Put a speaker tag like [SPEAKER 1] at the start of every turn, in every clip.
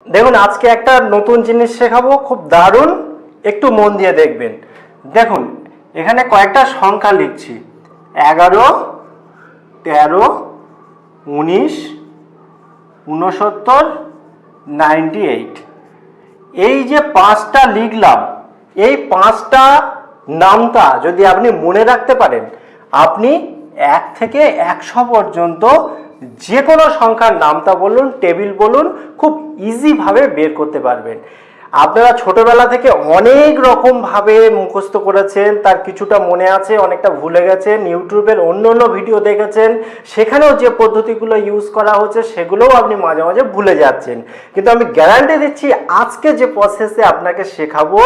[SPEAKER 1] দেখুন আজকে একটা নতুন জিনিস শেখাবো, খুব দারুণ, একটু মন দিয়ে দেখবেন। দেখুন এখানে কয়েকটা সংখ্যা লিখছি, 11, 13, 19, 69, 98। এই যে পাঁচটা লিখলাম, এই পাঁচটা নামটা যদি আপনি মনে রাখতে পারেন, আপনি 1 থেকে 100 পর্যন্ত যে কোনো সংখ্যার নামটা বলুন, টেবিল বলুন, খুব ইজিভাবে বের করতে পারবেন। আপনারা ছোটবেলা থেকে অনেক রকমভাবে মুখস্থ করেছেন, তার কিছুটা মনে আছে, অনেকটা ভুলে গেছেন। ইউটিউবের অন্য অন্য ভিডিও দেখেছেন, সেখানেও যে পদ্ধতিগুলো ইউজ করা হচ্ছে সেগুলোও আপনি মাঝে মাঝে ভুলে যাচ্ছেন। কিন্তু আমি গ্যারান্টি দিচ্ছি আজকে যে প্রসেসে আপনাকে শেখাবো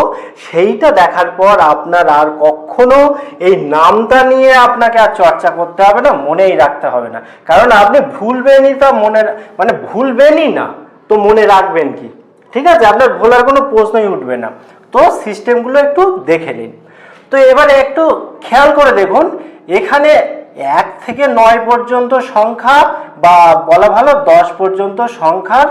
[SPEAKER 1] সেইটা দেখার পর আপনার আর কখনো এই নামটা নিয়ে আপনাকে আর চর্চা করতে হবে না, মনেই রাখতে হবে না। কারণ আপনি ভুলবেনই, তা ভুলবেনই না তো মনে রাখবেন কি? ঠিক আছে, আপনার ভোলার কোনো প্রশ্নই উঠবে না। তো সিস্টেমগুলো একটু দেখে নিন। তো এবারে একটু খেয়াল করে দেখুন, এখানে 1 থেকে 9 পর্যন্ত সংখ্যা, বা বলা ভালো 10 পর্যন্ত সংখ্যার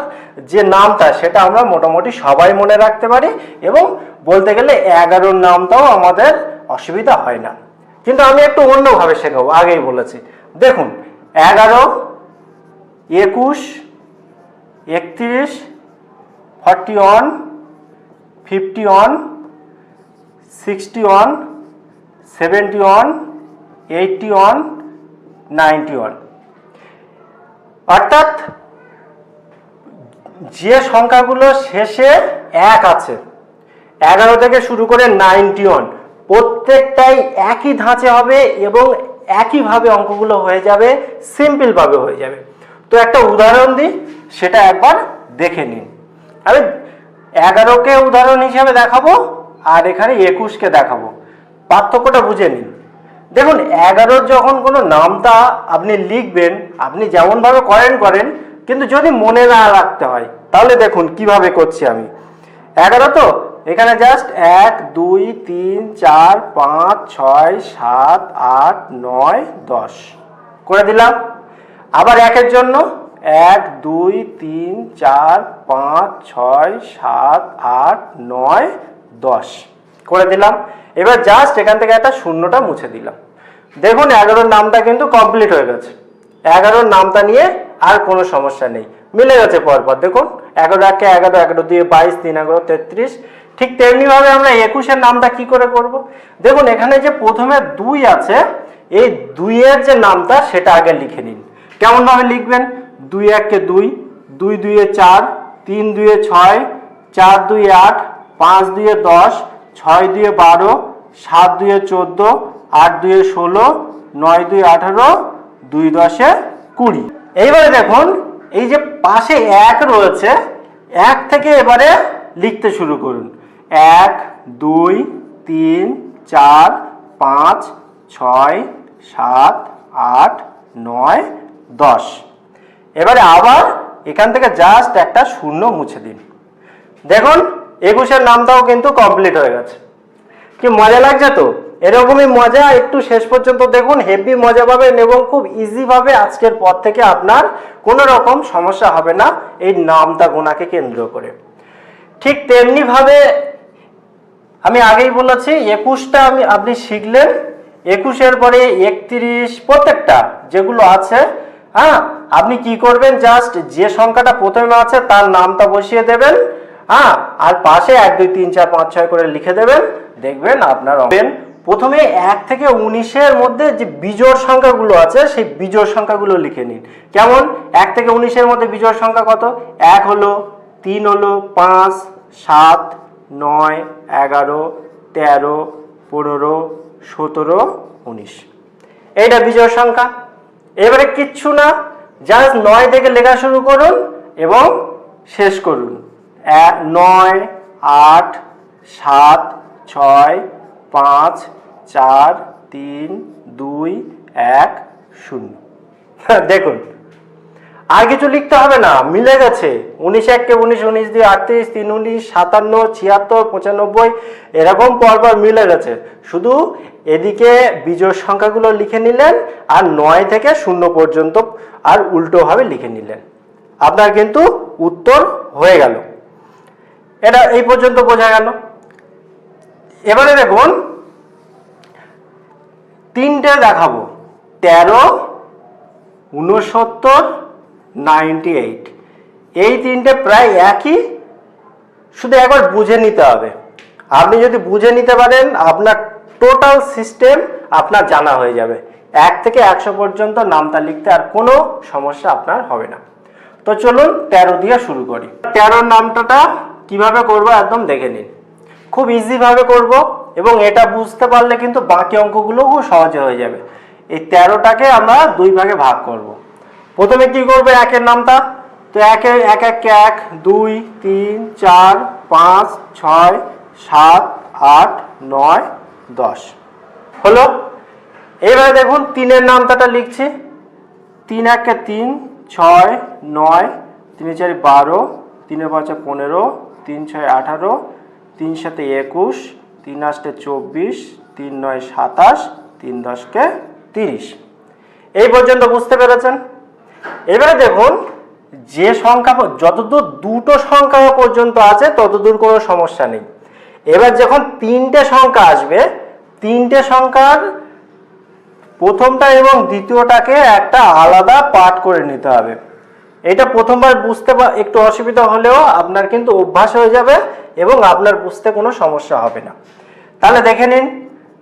[SPEAKER 1] যে নামটা সেটা আমরা মোটামুটি সবাই মনে রাখতে পারি, এবং বলতে গেলে 11 নামটাও আমাদের অসুবিধা হয় না। কিন্তু আমি একটু অন্যভাবে শেখাবো, আগেই বলেছি। দেখুন 11, 21, 31, 41, 51, 61, 71, 81, 91। অর্থাৎ যে সংখ্যাগুলো শেষে 1 আছে, 11 থেকে শুরু করে 91, প্রত্যেকটাই একই ধাঁচে হবে এবং একইভাবে অঙ্কগুলো হয়ে যাবে, সিম্পলভাবে হয়ে যাবে। তো একটা উদাহরণ দিই, সেটা একবার দেখে নিন। আমি 11কে উদাহরণ হিসেবে দেখাবো, আর এখানে 21কে দেখাবো। পার্থক্যটা বুঝে নিন। দেখুন 11 যখন কোনো নামটা আপনি লিখবেন, আপনি যেমনভাবে করেন, কিন্তু যদি মনে না রাখতে হয় তাহলে দেখুন কিভাবে করছি আমি। 11 তো এখানে জাস্ট 1, 2, 3, 4, 5, 6, 7, 8, 9, 10 করে দিলাম। আবার 1-এর জন্য 1, 2, 3, 4, 5, 6, 7, 8, 9, 10 করে দিলাম। এবার জাস্ট এখান থেকে একটা শূন্যটা মুছে দিলাম। দেখুন 11 নামটা কিন্তু কমপ্লিট হয়ে গেছে। 11 নামটা নিয়ে আর কোনো সমস্যা নেই, মিলে গেছে পরপর। দেখুন 11 1 11, 11 2 22, 3 11 33। ঠিক তেমনিভাবে আমরা 21-এর নামটা কি করে করব? দেখুন এখানে যে প্রথমে 2 আছে, এই 2-এর যে নামটা সেটা আগে লিখে নিন। কেমন ভাবে লিখবেন? 2 1 2, 2 2 4, 3 2 6, 4 2 8, 5 2 10, 6 2 12, 7 2 14, 8 2 16, 9 2 18, 2 10 20। এইবারে দেখুন এই যে পাশে 1 রয়েছে, 1 থেকে এবারে লিখতে শুরু করুন। 1 2 3 4 5 6 7 8 9 10। এবারে আবার এখান থেকে জাস্ট একটা শূন্য মুছে দিন। দেখুন 21-এর নামটাও কিন্তু কমপ্লিট হয়ে গেছে। কি মজা লাগছে? তো এরকমই মজা একটু শেষ পর্যন্ত দেখুন, হেভি মজা পাবেন এবং খুব ইজিভাবে আজকের পর থেকে আপনার কোনো রকম সমস্যা হবে না এই নামটা গোনাকে কেন্দ্র করে। ঠিক তেমনিভাবে আমি আগেই বলেছি 21টা আপনি শিখলেন। 21-এর পরে 31, প্রত্যেকটা যেগুলো আছে, হ্যাঁ, আপনি কি করবেন? জাস্ট যে সংখ্যাটা প্রথমে আছে তার নামটা বসিয়ে দেবেন, হ্যাঁ, আর পাশে 1 2 3 4 5 6 করে লিখে দেবেন। দেখবেন আপনার প্রথমে 1 থেকে 19-এর মধ্যে যে বিজোড় সংখ্যাগুলো আছে সেই বিজোড় সংখ্যাগুলো লিখে নিন। কেমন? 1 থেকে 19-এর মধ্যে বিজোড় সংখ্যা কত? 1 হলো, 3 হলো, 5 7 9 11 13 15 17 19। এইটা বিজোড় সংখ্যা। এবারে কিচ্ছু না, জাস্ট 9 থেকে লেখা শুরু করুন এবং শেষ করুন। 9 8 7 6 5 4 3 2 1 0। দেখুন আর কিছু লিখতে হবে না, মিলে গেছে। 19 1 কে 19, 19 2 38, 3 19 57, 76 95, এরকম পরপর মিলে গেছে। শুধু এদিকে বিজোড় সংখ্যাগুলো লিখে নিলেন আর 9 থেকে 0 পর্যন্ত আর উল্টোভাবে লিখে নিলেন, আপনার কিন্তু উত্তর হয়ে গেল। এটা এই পর্যন্ত বোঝা গেল। এবারে দেখুন তিনটে দেখাবো, 13, 69, 98। এই তিনটে প্রায় একই, শুধু একবার বুঝে নিতে হবে। আপনি যদি বুঝে নিতে পারেন আপনার টোটাল সিস্টেম আপনার জানা হয়ে যাবে। 1 থেকে 100 পর্যন্ত নামতা লিখতে আর কোনো সমস্যা আপনার হবে না। তো চলুন 13 দিয়ে শুরু করি। 13 নামতাটা কিভাবে করব একদম দেখে নিন। খুব ইজিভাবে করব এবং এটা বুঝতে পারলে কিন্তু বাকি অঙ্কগুলোও খুব সহজে হয়ে যাবে। এই 13টাকে আমরা 2 ভাগে ভাগ করব। প্রথমে কি করব, 1-এর নামতা। তো 1 1 1 2 3 4 5 6 7 8 9 10 হলো। এবারে দেখুন 3-এর নামতাটা লিখছি। 3 1 3 6 9 3 4 12 3 5 15 3 6 18 3 7 21 3 8 24 3 9 27 3 10 30। এই পর্যন্ত বুঝতে পেরেছেন? এবারে দেখুন যে সংখ্যা যতদূর দুটো সংখ্যা পর্যন্ত আছে ততদূর কোনো সমস্যা নেই। এবার যখন 3টে সংখ্যা আসবে, 3টে সংখ্যার প্রথমটা এবং দ্বিতীয়টাকে একটা আলাদা পাঠ করে নিতে হবে। এটা প্রথমবার বুঝতে একটু অসুবিধা হলেও আপনার কিন্তু অভ্যাস হয়ে যাবে এবং আপনার বুঝতে কোনো সমস্যা হবে না। তাহলে দেখে নিন,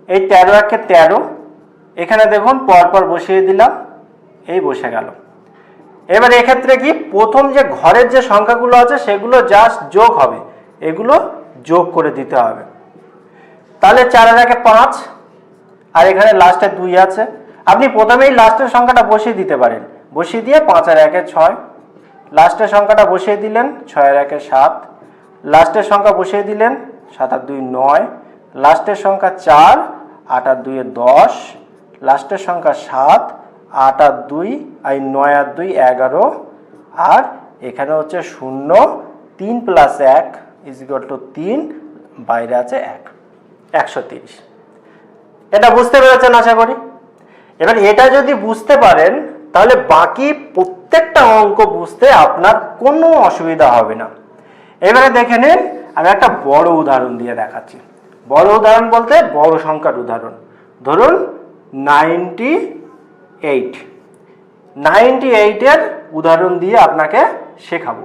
[SPEAKER 1] এই 13 1 13, এখানে দেখুন পরপর বসিয়ে দিলাম, এই বসে গেল। এবার এক্ষেত্রে কি প্রথম যে ঘরের যে সংখ্যাগুলো আছে সেগুলো জাস্ট যোগ হবে, এগুলো যোগ করে দিতে হবে। তাহলে 4 আর 1 5, আর এখানে লাস্টে 2 আছে। আপনি প্রথমেই লাস্টের সংখ্যাটা বসিয়ে দিতে পারেন, বসিয়ে দিয়ে 5 আর 1 6, লাস্টের সংখ্যাটা বসিয়ে দিলেন, 6 আর 1 7, লাস্টের সংখ্যা বসিয়ে দিলেন, 7 আর 2 9, লাস্টের সংখ্যা 4, 8 আর 2 10, লাস্টের সংখ্যা 7, 8 আর 2 আর 9 আর 2 11, আর এখানে হচ্ছে 0, 3 + 1 = 3, বাইরে আছে 1, 130। এটা বুঝতে পেরেছেন আশা করি। এবার এটা যদি বুঝতে পারেন তাহলে বাকি প্রত্যেকটা অঙ্ক বুঝতে আপনার কোনো অসুবিধা হবে না। এবারে দেখে নিন, আমি একটা বড় উদাহরণ দিয়ে দেখাচ্ছি। বড় উদাহরণ বলতে বড় সংখ্যার উদাহরণ। ধরুন 98, 98-এর উদাহরণ দিয়ে আপনাকে শেখাবো।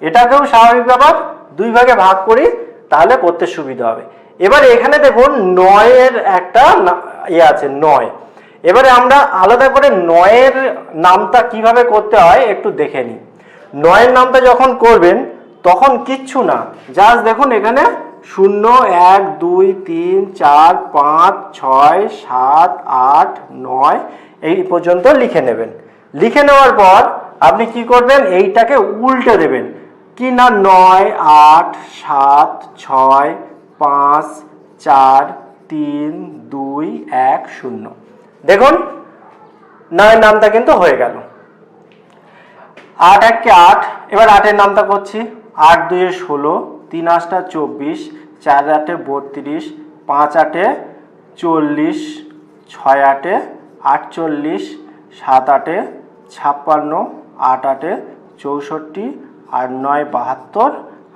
[SPEAKER 1] এটাকেও স্বাভাবিক ব্যাপার, 2 ভাগে ভাগ করি, তাহলে করতে সুবিধা হবে। এবার এখানে দেখুন 9-এর একটা আছে 9। এবারে আমরা আলাদা করে 9-এর নামটা কিভাবে করতে হয় একটু দেখে নিই। 9-এর নামটা যখন করবেন তখন কিচ্ছু না, জাস্ট দেখুন এখানে 0 1 2 3 4 5 6 7 8 9 এই পর্যন্ত লিখে নেবেন। লিখে নেওয়ার পর আপনি কি করবেন, এইটাকে উল্টে দেবেন। কি না, 9 8 7 6 5 4 3 2 1 0। দেখুন 9-এর নামটা কিন্তু হয়ে গেল। 8 1 8, এবার 8-এর নামটা করছি। 8 2 16, 3 8 24, 4 8 32, 5 8 40, 6 8 48, 7 8 56, 8 8 64, 8 9 72,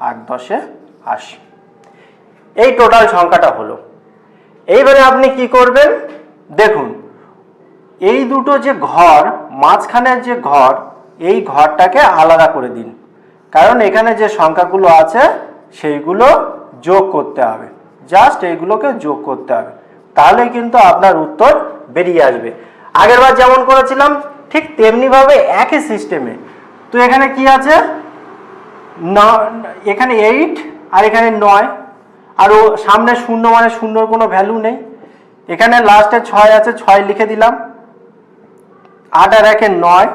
[SPEAKER 1] 8 10 80। এই টোটাল সংখ্যাটা হলো। এইবারে আপনি কি করবেন দেখুন, এই দুটো যে ঘর, মাঝখানের যে ঘর, এই ঘরটাকে আলাদা করে দিন, কারণ এখানে যে সংখ্যাগুলো আছে সেইগুলো যোগ করতে হবে। জাস্ট এইগুলোকে যোগ করতে হবে, তাহলে কিন্তু আপনার উত্তর বেরিয়ে আসবে। আগেরবার যেমন করেছিলাম ঠিক তেমনিভাবে একই সিস্টেমে। তো এখানে কি আছে না, এখানে 8 আর এখানে 9, আর ও সামনে 0 মানে 0-র কোনো ভ্যালু নেই। এখানে লাস্টে 6 আছে, 6 লিখে দিলাম। 8 আর 1 9,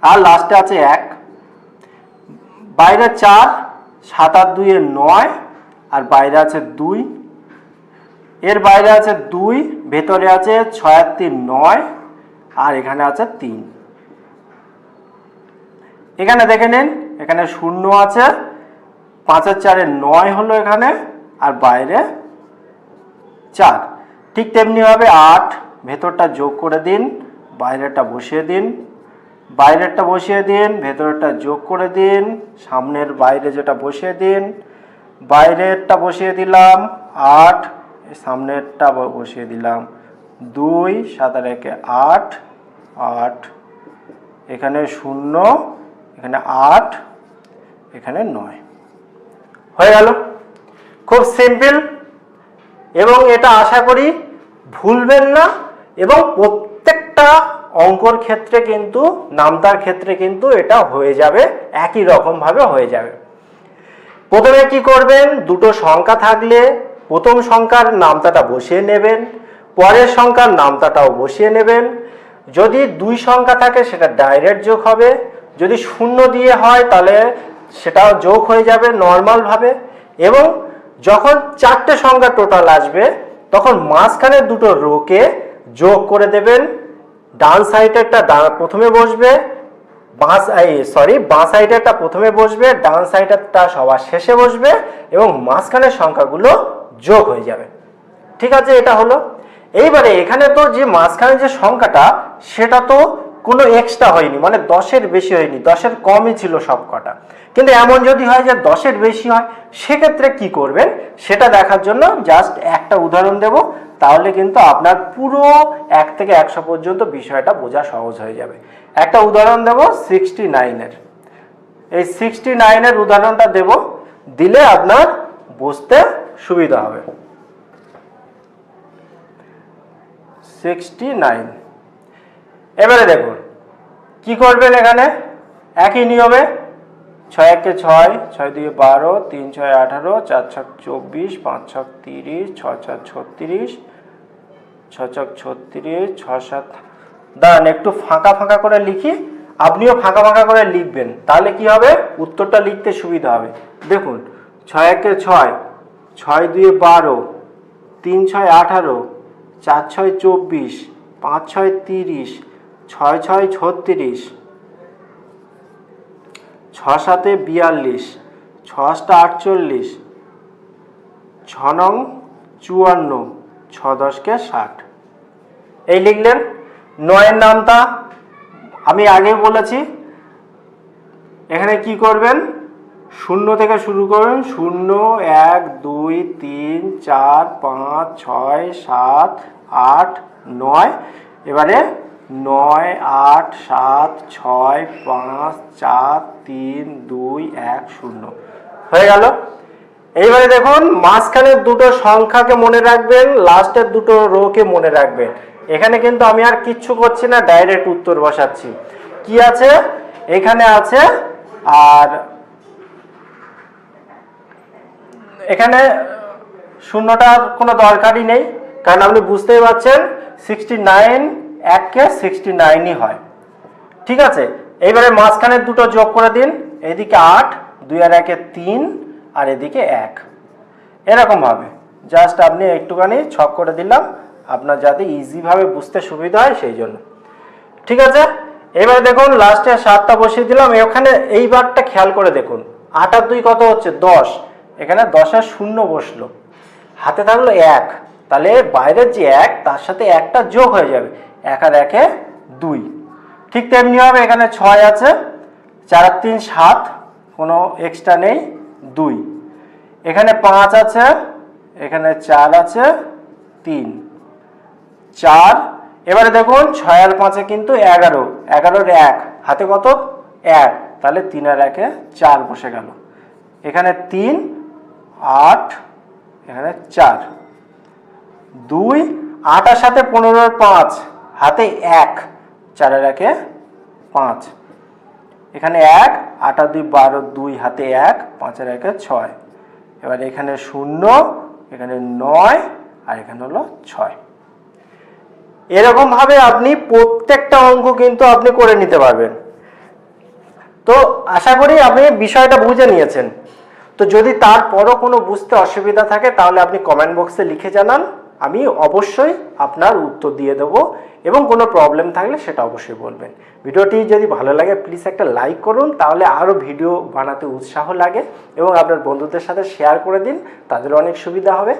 [SPEAKER 1] আর লাস্টে আছে 1, বাইরে 4, 7 আর 2 9, আর বাইরে আছে 2, এর বাইরে আছে 2, ভেতরে আছে 6 আর 3 9, আর এখানে আছে 3। এখানে দেখে নিন, এখানে 0 আছে, 5 আর 4 9 হলো এখানে, আর বাইরে 4। ঠিক তেমনিভাবে 8, ভেতরটা যোগ করে দিন, বাইরেটা বসিয়ে দিন, বাইরেরটা বসিয়ে দিন, ভেতরটা যোগ করে দিন, সামনের বাইরে যেটা বসিয়ে দিন, বাইরেরটা বসিয়ে দিলাম 8, সামনেরটা বসিয়ে দিলাম 2, 7 আর 1 8, 8, এখানে 0, এখানে 8, এখানে 9 হয়ে গেল। খুব সিম্পল, এবং এটা আশা করি ভুলবেন না, এবং প্রত্যেকটা অঙ্কর ক্ষেত্রে কিন্তু নামতার ক্ষেত্রে কিন্তু এটা হয়ে যাবে, একই রকম ভাবে হয়ে যাবে। প্রথমে কি করবেন, দুটো সংখ্যা থাকলে প্রথম সংখ্যার নামতাটা বসিয়ে নেবেন, পরের সংখ্যার নামতাটাও বসিয়ে নেবেন। যদি 2 সংখ্যা থাকে সেটা ডাইরেক্ট যোগ হবে, যদি 0 দিয়ে হয় তাহলে সেটাও যোগ হয়ে যাবে নর্মাল ভাবে। এবং যখন 4টে সংখ্যা টোটাল আসবে তখন মাঝখানে দুটো রোকে যোগ করে দেবেন। ডান সাইডেরটা প্রথমে বসবে, বাঁ সাইডেরটা প্রথমে বসবে, ডান সাইডেরটা সবার শেষে বসবে, এবং মাঝখানের সংখ্যাগুলো যোগ হয়ে যাবে। ঠিক আছে, এটা হলো। এইবারে এখানে তো যে মাঝখানে যে সংখ্যাটা সেটা তো কোনো এক্সট্রা হয়নি, মানে 10-এর বেশি হয়নি, 10-এর কমই ছিল সব কটা। কিন্তু এমন যদি হয় যে 10-এর বেশি হয়, সেক্ষেত্রে কি করবেন সেটা দেখার জন্য জাস্ট একটা উদাহরণ দেব, তাহলে কিন্তু আপনার পুরো 1 থেকে 100 পর্যন্ত বিষয়টা বোঝা সহজ হয়ে যাবে। একটা উদাহরণ দেব 69-এর, এই 69-এর উদাহরণটা দেব, দিলে আপনার বুঝতে সুবিধা হবে। 69, এবারে দেখুন কি করবেন, এখানে একই নিয়মে 6 1 6, 6 2 12, 3 6 18, 4 6 24, 5 6 30, 6 4 36, 6 6 36, 6 7। দাঁড়ান একটু ফাঁকা ফাঁকা করে লিখি, আপনিও ফাঁকা ফাঁকা করে লিখবেন, তাহলে কি হবে উত্তরটা লিখতে সুবিধা হবে। দেখুন 6 1 6, 6 2 12, 3 6 18, 4 6 24, 5 6 30, 6 6 36, 6 7 42, 6 8 48, 6 9 54, 6 10 60। এই লিখলেন। 9-এর নামটা আমি আগে বলেছি, এখানে কি করবেন, 0 থেকে শুরু করবেন, 0 1 2 3 4 5 6 7 8 9। এবারে 9 8 7 6 5 4 3 2 1 0 হয়ে গেল। এইবারে দেখুন মাঝখানের দুটো সংখ্যাকে মনে রাখবেন, লাস্টের দুটো রোকে মনে রাখবেন। এখানে কিন্তু আমি আর কিচ্ছু করছি না, ডাইরেক্ট উত্তর বসাচ্ছি। কি আছে এখানে আছে, আর এখানে শূন্যটার কোনো দরকারই নেই, কারণ আপনি বুঝতেই পারছেন 69 1-কে 69ই হয়। ঠিক আছে, এইবারে মাঝখানের দুটো যোগ করে দিন, এদিকে 8, 2 আর 1 3, আর এদিকে 1, এরকম ভাবে জাস্ট আপনি একটুখানি ছক করে দিলাম, আপনার যাতে ইজিভাবে বুঝতে সুবিধা হয় সেই জন্য। ঠিক আছে, এবারে দেখুন লাস্টে 7টা বসিয়ে দিলাম। এখানে এই বারটা খেয়াল করে দেখুন, 8 আর 2 কত হচ্ছে 10, এখানে 10 আর 0 বসলো, হাতে থাকলো 1, তাহলে বাইরের যে 1 তার সাথে 1টা যোগ হয়ে যাবে, 1 আর 1 2। ঠিক তেমনি হবে এখানে 6 আছে, 4 আর 3 7, কোনো এক্সট্রা নেই 2, এখানে 5 আছে, এখানে 4 আছে 3 4। এবারে দেখুন 6 আর 5-এ কিন্তু 11, 11-এর 1, হাতে কত 1, তাহলে 3 আর 1-এ 4 বসে গেল, এখানে 3 8, এখানে 4 2, 8 আর সাথে 15-এর 5, হাতে 1, 4 আর 1-এ 5, এখানে 1, 8 আর 2 12, 2 হাতে 1, 5 আর 1-এ 6, এবার এখানে 0, এখানে 9, আর এখানে হলো 6। এরকম ভাবে আপনি প্রত্যেকটা অঙ্ক কিন্তু আপনি করে নিতে পারবেন। তো আশা করি আপনি বিষয়টা বুঝে নিয়েছেন। তো যদি তারপরও কোনো বুঝতে অসুবিধা থাকে তাহলে আপনি কমেন্ট বক্সে লিখে জানান, আমি অবশ্যই আপনার উত্তর দিয়ে দেব, এবং কোনো প্রবলেম থাকলে সেটা অবশ্যই বলবেন। ভিডিওটি যদি ভালো লাগে প্লিজ একটা লাইক করুন, তাহলে আরও ভিডিও বানাতে উৎসাহ লাগে, এবং আপনার বন্ধুদের সাথে শেয়ার করে দিন, তাদের অনেক সুবিধা হবে।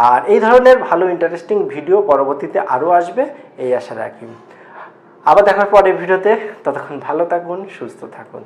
[SPEAKER 1] আর এই ধরনের ভালো ইন্টারেস্টিং ভিডিও পরবর্তীতে আরও আসবে এই আশা রাখি। আবার দেখার পরে ভিডিওতে, ততক্ষণ ভালো থাকুন, সুস্থ থাকুন।